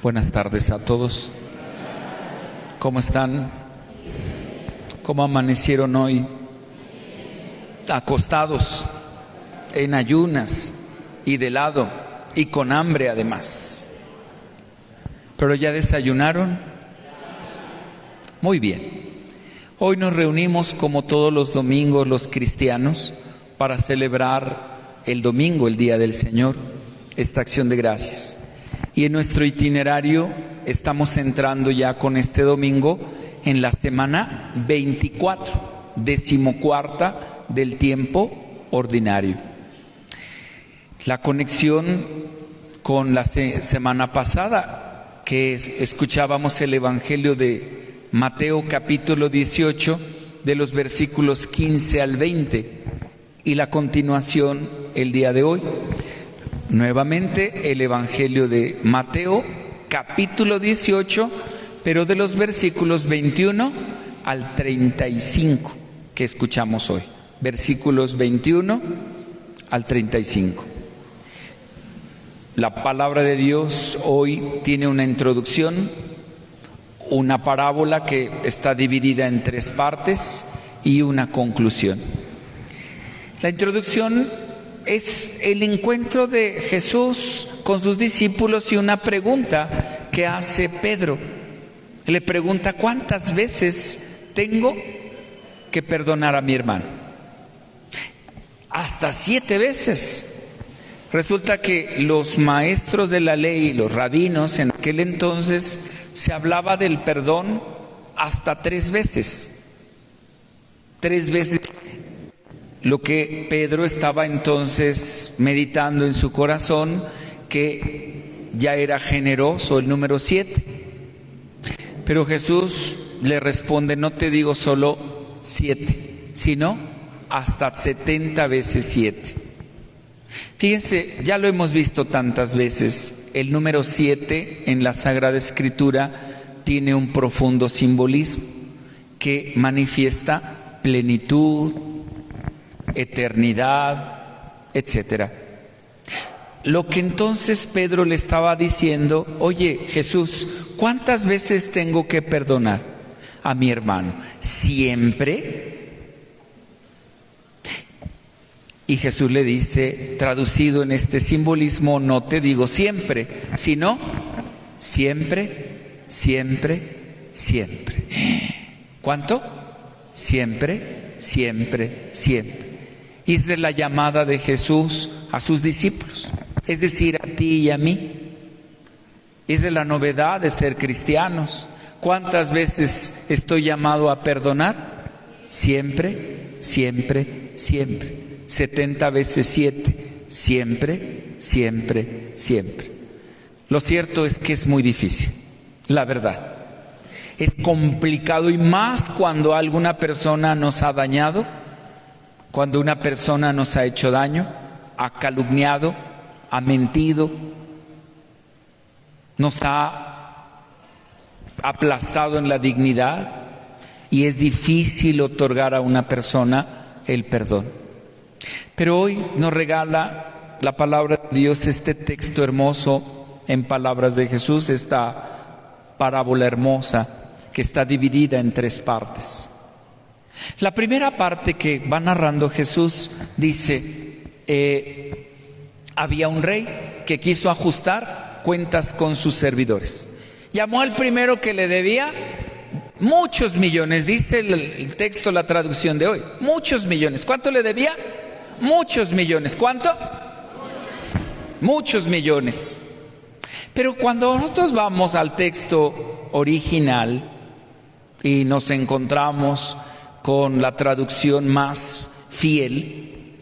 Buenas tardes a todos. ¿Cómo están? ¿Cómo amanecieron hoy? Acostados, en ayunas y de lado y con hambre además. ¿Pero ya desayunaron? Muy bien. Hoy nos reunimos como todos los domingos los cristianos para celebrar el domingo, el Día del Señor, esta acción de gracias. Y en nuestro itinerario estamos entrando ya con este domingo en la semana 24, 14ª del tiempo ordinario. La conexión con la semana pasada, que escuchábamos el Evangelio de Mateo capítulo 18, de los versículos 15 al 20, y la continuación el día de hoy. Nuevamente el Evangelio de Mateo, capítulo 18, pero de los versículos 21 al 35 que escuchamos hoy. Versículos 21 al 35. La palabra de Dios hoy tiene una introducción, una parábola que está dividida en 3 partes y una conclusión. La introducción es el encuentro de Jesús con sus discípulos y una pregunta que hace Pedro. Le pregunta: ¿cuántas veces tengo que perdonar a mi hermano? Hasta 7 veces. Resulta que los maestros de la ley, los rabinos, en aquel entonces se hablaba del perdón hasta 3 veces. 3 veces. Lo que Pedro estaba entonces meditando en su corazón, que ya era generoso, el número 7. Pero Jesús le responde: no te digo solo 7, sino hasta 70 veces 7. Fíjense, ya lo hemos visto tantas veces, el número 7 en la Sagrada Escritura tiene un profundo simbolismo que manifiesta plenitud, eternidad, etcétera. Lo que entonces Pedro le estaba diciendo: oye Jesús, ¿cuántas veces tengo que perdonar a mi hermano? ¿Siempre? Y Jesús le dice, traducido en este simbolismo: no te digo siempre, sino siempre, siempre, siempre. ¿Cuánto? Siempre, siempre, siempre. Y es de la llamada de Jesús a sus discípulos, es decir, a ti y a mí. Es de la novedad de ser cristianos. ¿Cuántas veces estoy llamado a perdonar? Siempre, siempre, siempre. 70 veces 7, siempre, siempre, siempre. Lo cierto es que es muy difícil, la verdad. Es complicado, y más cuando alguna persona nos ha dañado, cuando una persona nos ha hecho daño, ha calumniado, ha mentido, nos ha aplastado en la dignidad, y es difícil otorgar a una persona el perdón. Pero hoy nos regala la palabra de Dios este texto hermoso en palabras de Jesús, esta parábola hermosa que está dividida en 3 partes. La primera parte que va narrando Jesús dice: había un rey que quiso ajustar cuentas con sus servidores. Llamó al primero que le debía muchos millones, dice el texto, la traducción de hoy, muchos millones. ¿Cuánto le debía? Muchos millones. ¿Cuánto? Muchos millones. Pero cuando nosotros vamos al texto original y nos encontramos con la traducción más fiel,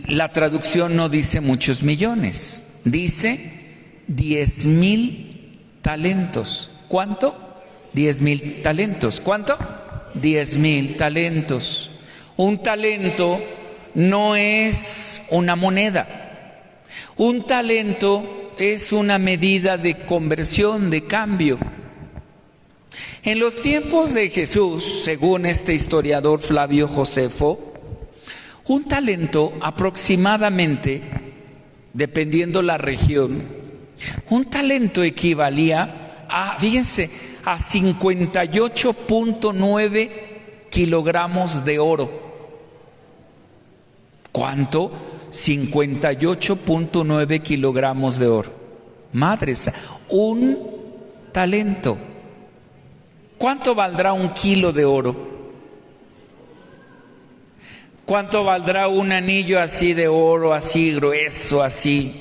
la traducción no dice muchos millones, dice 10,000 talentos. ¿Cuánto? 10,000 talentos. ¿Cuánto? 10,000 talentos. Un talento no es una moneda. Un talento es una medida de conversión, de cambio. En los tiempos de Jesús, según este historiador Flavio Josefo, un talento aproximadamente, dependiendo la región, Un talento equivalía a, fíjense, a 58.9 kilogramos de oro. ¿Cuánto? 58.9 kilogramos de oro. Madre, un talento. ¿Cuánto valdrá un kilo de oro? ¿Cuánto valdrá un anillo así de oro, así grueso, así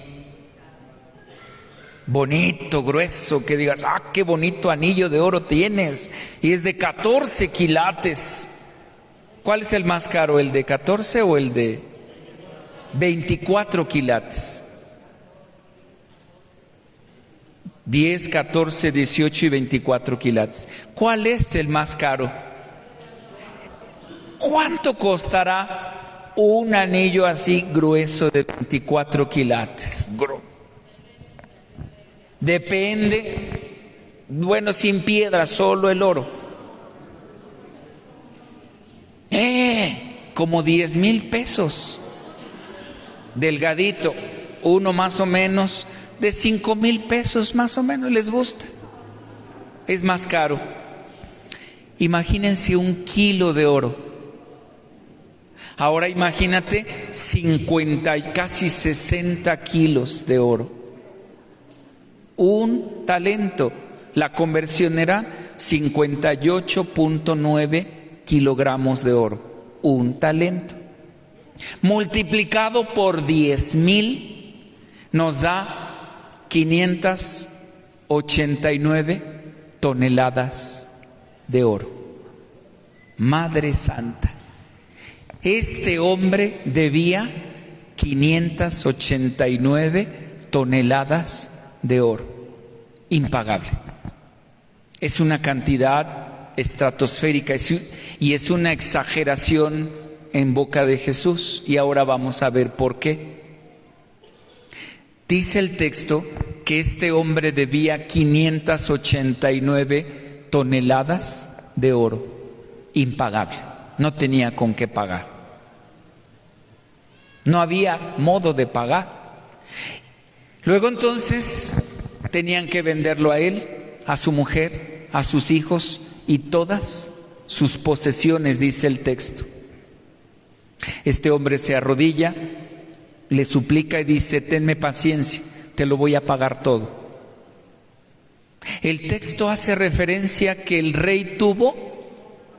bonito, grueso, que digas, qué bonito anillo de oro tienes, y es de 14 quilates? ¿Cuál es el más caro, el de 14 o el de 24 quilates? 10, 14, 18 y 24 quilates. ¿Cuál es el más caro? ¿Cuánto costará un anillo así grueso de 24 quilates? Depende, bueno, sin piedra, solo el oro. Como 10,000 pesos. Delgadito, uno más o menos de 5,000 pesos, más o menos, les gusta. Es más caro. Imagínense un kilo de oro. Ahora imagínate 50, casi 60 kilos de oro. Un talento. La conversión era 58.9 kilogramos de oro. Un talento. Multiplicado por 10,000 nos da 589 toneladas de oro. Madre Santa. Este hombre debía 589 toneladas de oro. Impagable. Es una cantidad estratosférica y es una exageración en boca de Jesús. Y ahora vamos a ver por qué. Dice el texto que este hombre debía 589 toneladas de oro. Impagable. No tenía con qué pagar. No había modo de pagar. Luego entonces tenían que venderlo a él, a su mujer, a sus hijos y todas sus posesiones, dice el texto. Este hombre se arrodilla, le suplica y dice: tenme paciencia, te lo voy a pagar todo. El texto hace referencia que el rey tuvo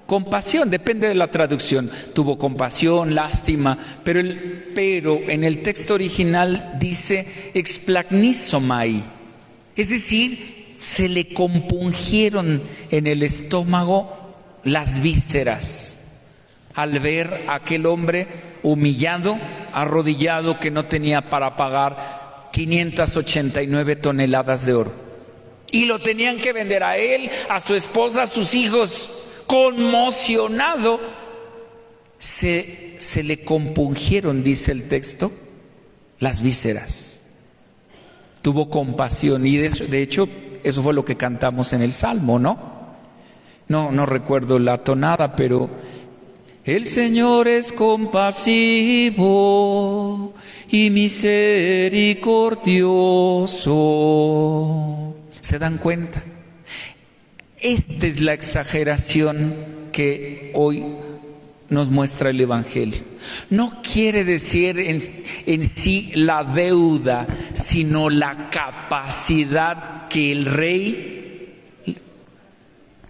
compasión, depende de la traducción, tuvo compasión, lástima, pero en el texto original dice explagnizomai, es decir, se le compungieron en el estómago las vísceras al ver a aquel hombre humillado, arrodillado, que no tenía para pagar 589 toneladas de oro. Y lo tenían que vender a él, a su esposa, a sus hijos. Conmocionado, se le compungieron, dice el texto, las vísceras. Tuvo compasión y de hecho eso fue lo que cantamos en el Salmo, ¿no? No recuerdo la tonada, pero el Señor es compasivo y misericordioso. ¿Se dan cuenta? Esta es la exageración que hoy nos muestra el Evangelio. No quiere decir en sí la deuda, sino la capacidad que el rey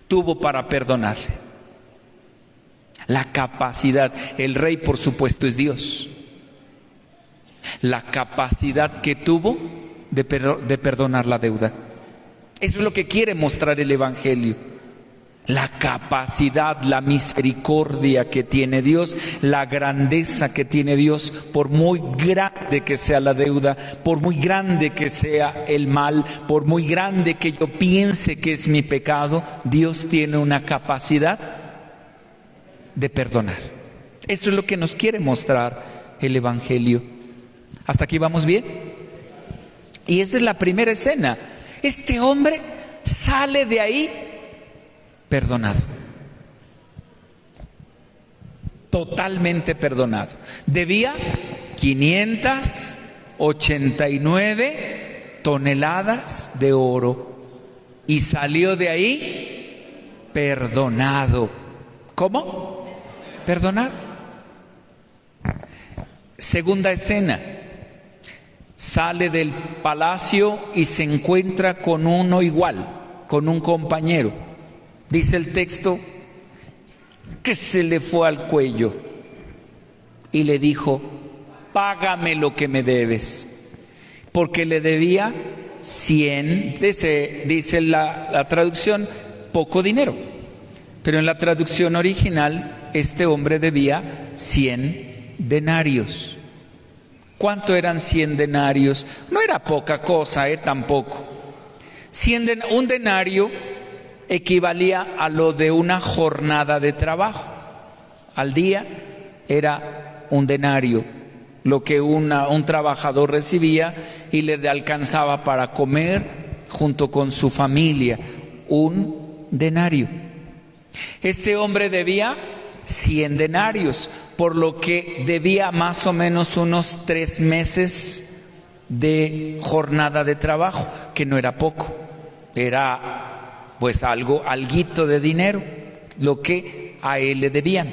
tuvo para perdonarle. La capacidad. El rey, por supuesto, es Dios. La capacidad que tuvo de perdonar la deuda. Eso es lo que quiere mostrar el Evangelio. La capacidad, la misericordia que tiene Dios, la grandeza que tiene Dios, por muy grande que sea la deuda, por muy grande que sea el mal, por muy grande que yo piense que es mi pecado, Dios tiene una capacidad de perdonar. Eso es lo que nos quiere mostrar el Evangelio. ¿Hasta aquí vamos bien? Y esa es la primera escena. Este hombre sale de ahí perdonado. Totalmente perdonado. Debía 589 toneladas de oro y salió de ahí perdonado. ¿Cómo? Perdonado. Segunda escena. Sale del palacio y se encuentra con uno igual, con un compañero. Dice el texto que se le fue al cuello y le dijo: págame lo que me debes, porque le debía 100, dice la traducción, poco dinero, pero en la traducción original este hombre debía 100 denarios. ¿Cuánto eran 100 denarios? No era poca cosa, tampoco. Un denario equivalía a lo de una jornada de trabajo. Al día era un denario, lo que un trabajador recibía y le alcanzaba para comer junto con su familia. Un denario. Este hombre debía 100 denarios, por lo que debía más o menos unos 3 meses de jornada de trabajo, que no era poco, era pues alguito de dinero, lo que a él le debían.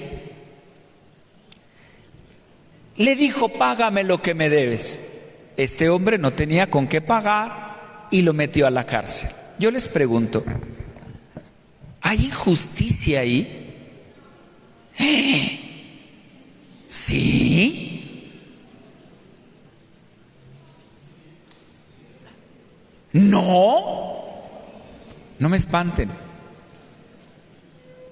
Le dijo: págame lo que me debes. Este hombre no tenía con qué pagar y lo metió a la cárcel. Yo les pregunto, ¿hay injusticia ahí? ¿Sí? No. No me espanten.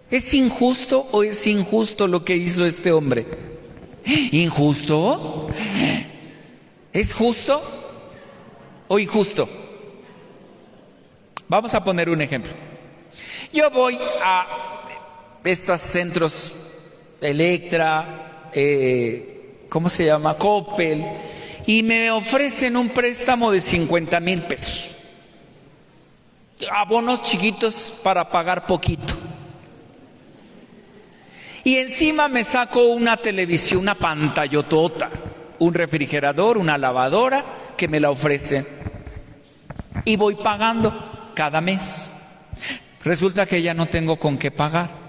¿Es injusto o es injusto lo que hizo este hombre? ¿Injusto? ¿Es justo o injusto? Vamos a poner un ejemplo. Yo voy a estos centros Electra, ¿cómo se llama? Coppel, y me ofrecen un préstamo de 50,000 pesos. Abonos chiquitos para pagar poquito. Y encima me saco una televisión, una pantallotota, un refrigerador, una lavadora que me la ofrecen. Y voy pagando cada mes. Resulta que ya no tengo con qué pagar.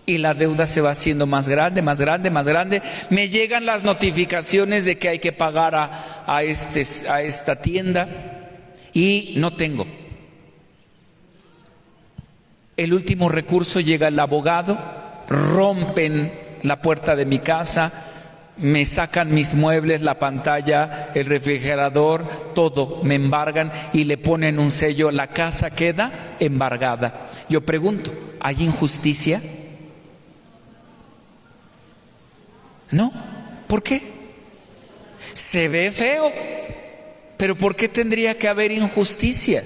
Y la deuda se va haciendo más grande, más grande, más grande. Me llegan las notificaciones de que hay que pagar a esta tienda y no tengo. El último recurso, llega el abogado, rompen la puerta de mi casa, me sacan mis muebles, la pantalla, el refrigerador, todo, me embargan y le ponen un sello. La casa queda embargada. Yo pregunto, ¿hay injusticia? No. ¿Por qué? Se ve feo, pero ¿por qué tendría que haber injusticia?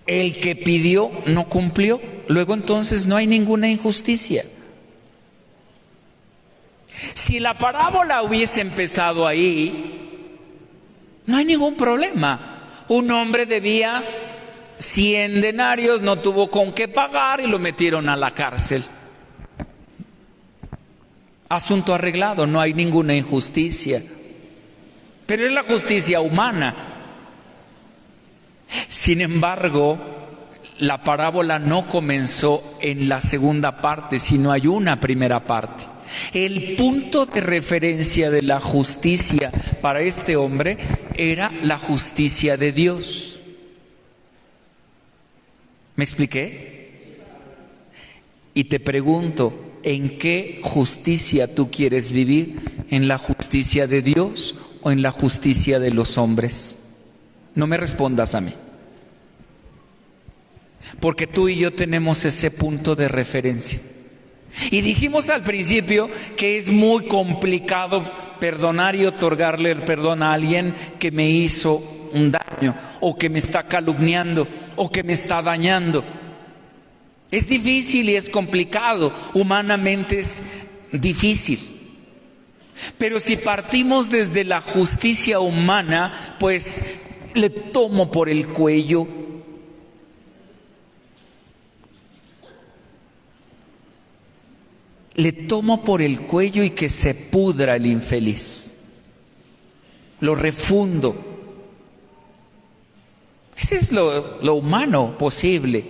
El que pidió no cumplió, luego entonces no hay ninguna injusticia. Si la parábola hubiese empezado ahí, no hay ningún problema. Un hombre debía 100 denarios, no tuvo con qué pagar y lo metieron a la cárcel. Asunto arreglado, no hay ninguna injusticia. Pero es la justicia humana. Sin embargo, la parábola no comenzó en la segunda parte, sino hay una primera parte. El punto de referencia de la justicia para este hombre era la justicia de Dios. ¿Me expliqué? Y te pregunto, ¿en qué justicia tú quieres vivir? ¿En la justicia de Dios o en la justicia de los hombres? No me respondas a mí. Porque tú y yo tenemos ese punto de referencia. Y dijimos al principio que es muy complicado perdonar y otorgarle el perdón a alguien que me hizo un daño, o que me está calumniando, o que me está dañando. Es difícil y es complicado, humanamente es difícil. Pero si partimos desde la justicia humana, pues le tomo por el cuello. Le tomo por el cuello y que se pudra el infeliz. lo refundo. Ese es lo humano posible.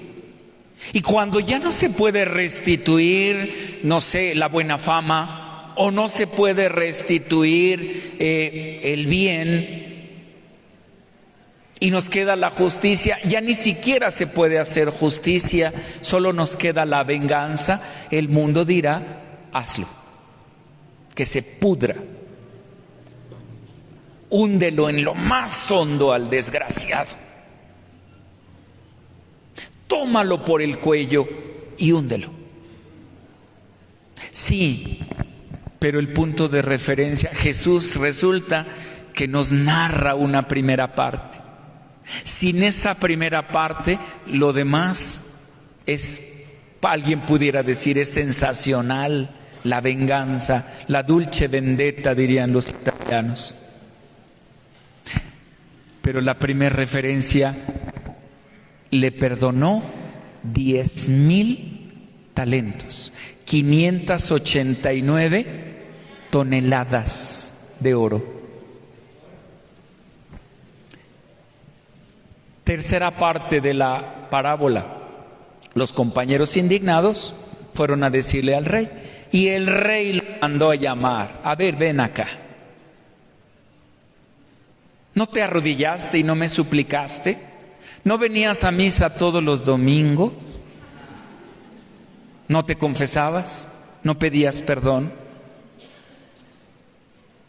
Y cuando ya no se puede restituir, no sé, la buena fama, o no se puede restituir el bien, y nos queda la justicia, ya ni siquiera se puede hacer justicia, solo nos queda la venganza, el mundo dirá, hazlo, que se pudra. Húndelo en lo más hondo al desgraciado. Tómalo por el cuello y húndelo. Sí, pero el punto de referencia, Jesús resulta que nos narra una primera parte. Sin esa primera parte, lo demás es, alguien pudiera decir, es sensacional, la venganza, la dulce vendetta, dirían los italianos. Pero la primera referencia, le perdonó 10,000 talentos, 589 toneladas de oro. Tercera parte de la parábola. Los compañeros indignados fueron a decirle al rey, y el rey lo mandó a llamar. A ver, ven acá. ¿No te arrodillaste y no me suplicaste? ¿No venías a misa todos los domingos? ¿No te confesabas? ¿No pedías perdón?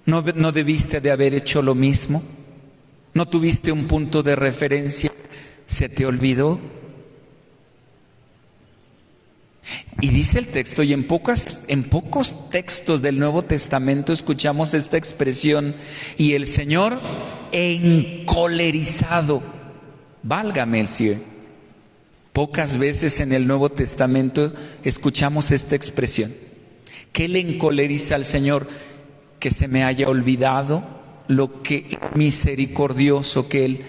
¿No debiste de haber hecho lo mismo? ¿No tuviste un punto de referencia? ¿Se te olvidó? Y dice el texto, y en pocos textos del Nuevo Testamento escuchamos esta expresión, y el Señor encolerizado, válgame el cielo. Pocas veces en el Nuevo Testamento escuchamos esta expresión. ¿Qué le encoleriza al Señor? Que se me haya olvidado lo que misericordioso que Él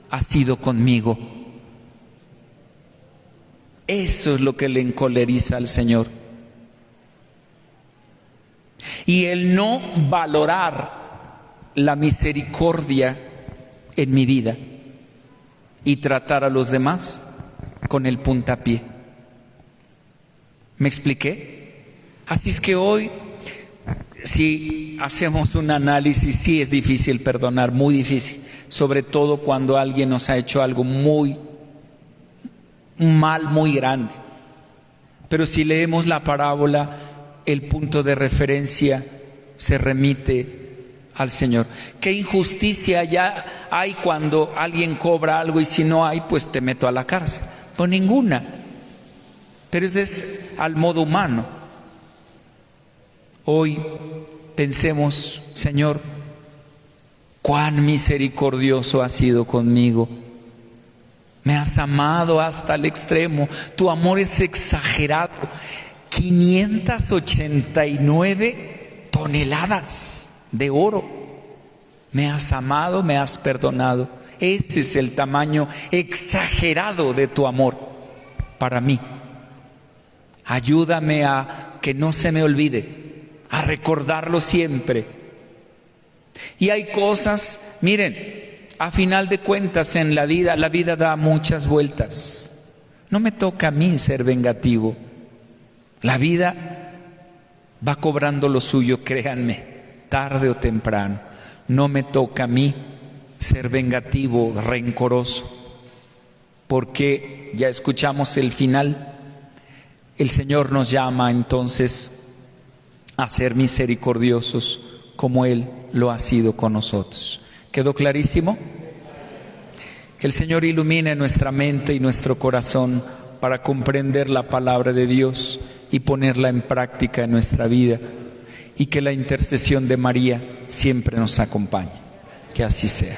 ha sido conmigo. Eso es lo que le encoleriza al Señor. Y el no valorar la misericordia en mi vida y tratar a los demás con el puntapié. ¿Me expliqué? Así es que hoy, si hacemos un análisis, sí es difícil perdonar, muy difícil, sobre todo cuando alguien nos ha hecho algo un mal muy grande. Pero si leemos la parábola, el punto de referencia se remite al Señor. ¿Qué injusticia ya hay cuando alguien cobra algo y si no hay, pues te meto a la cárcel? Pues ninguna. Pero ese es al modo humano. Hoy pensemos, Señor, cuán misericordioso has sido conmigo. Me has amado hasta el extremo. Tu amor es exagerado. 589 toneladas de oro. Me has amado, me has perdonado. Ese es el tamaño exagerado de tu amor para mí. Ayúdame a que no se me olvide, a recordarlo siempre. Y hay cosas, miren, a final de cuentas en la vida da muchas vueltas. No me toca a mí ser vengativo. La vida va cobrando lo suyo, créanme, tarde o temprano. No me toca a mí ser vengativo, rencoroso, porque ya escuchamos el final. El Señor nos llama entonces a ser misericordiosos como Él lo ha sido con nosotros. ¿Quedó clarísimo? Que el Señor ilumine nuestra mente y nuestro corazón para comprender la palabra de Dios y ponerla en práctica en nuestra vida, y que la intercesión de María siempre nos acompañe. Que así sea.